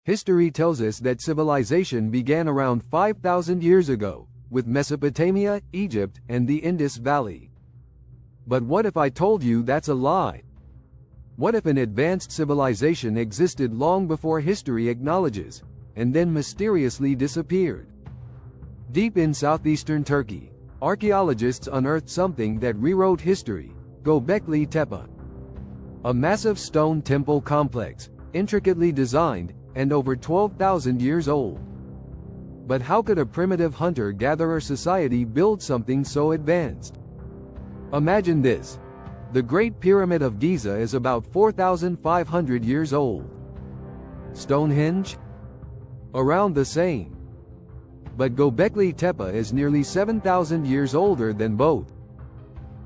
History tells us that civilization began around 5,000 years ago, with Mesopotamia, Egypt, and the Indus Valley. But what if I told you that's a lie? What if an advanced civilization existed long before history acknowledges, and then mysteriously disappeared? Deep in southeastern Turkey, archaeologists unearthed something that rewrote history: Göbekli Tepe. A massive stone temple complex, intricately designed, and over 12,000 years old. But how could a primitive hunter-gatherer society build something so advanced? Imagine this. The Great Pyramid of Giza is about 4,500 years old. Stonehenge? Around the same. But Göbekli Tepe is nearly 7,000 years older than both.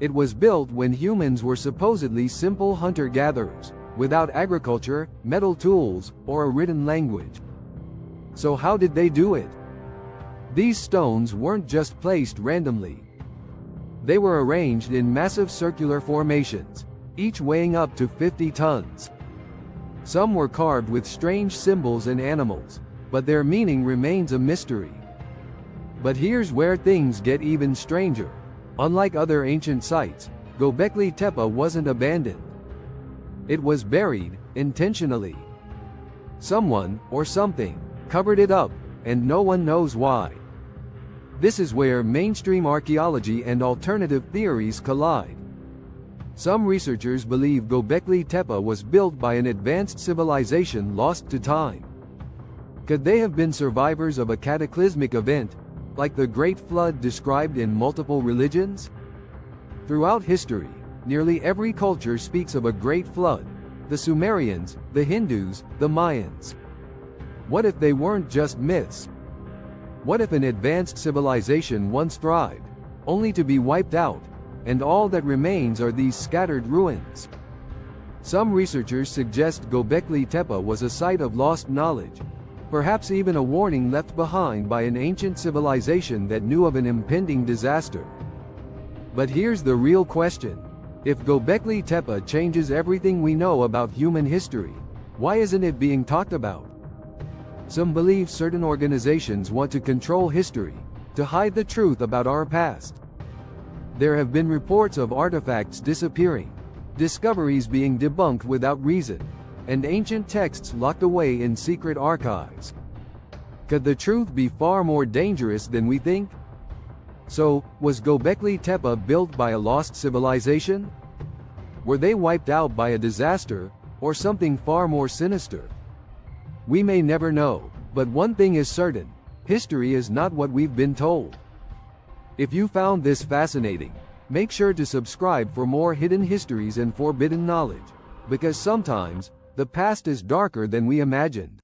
It was built when humans were supposedly simple hunter-gatherers, without agriculture, metal tools, or a written language. So how did they do it? These stones weren't just placed randomly. They were arranged in massive circular formations, each weighing up to 50 tons. Some were carved with strange symbols and animals, but their meaning remains a mystery. But here's where things get even stranger. Unlike other ancient sites, Göbekli Tepe wasn't abandoned. It was buried, intentionally. Someone, or something, covered it up, and no one knows why. This is where mainstream archaeology and alternative theories collide. Some researchers believe Göbekli Tepe was built by an advanced civilization lost to time. Could they have been survivors of a cataclysmic event, like the Great Flood described in multiple religions? Throughout history, nearly every culture speaks of a great flood: the Sumerians, the Hindus, the Mayans. What if they weren't just myths? What if an advanced civilization once thrived, only to be wiped out, and all that remains are these scattered ruins? Some researchers suggest Göbekli Tepe was a site of lost knowledge, perhaps even a warning left behind by an ancient civilization that knew of an impending disaster. But here's the real question. If Göbekli Tepe changes everything we know about human history, why isn't it being talked about? Some believe certain organizations want to control history, to hide the truth about our past. There have been reports of artifacts disappearing, discoveries being debunked without reason, and ancient texts locked away in secret archives. Could the truth be far more dangerous than we think? So, was Göbekli Tepe built by a lost civilization? Were they wiped out by a disaster, or something far more sinister? We may never know, but one thing is certain: history is not what we've been told. If you found this fascinating, make sure to subscribe for more hidden histories and forbidden knowledge, because sometimes, the past is darker than we imagined.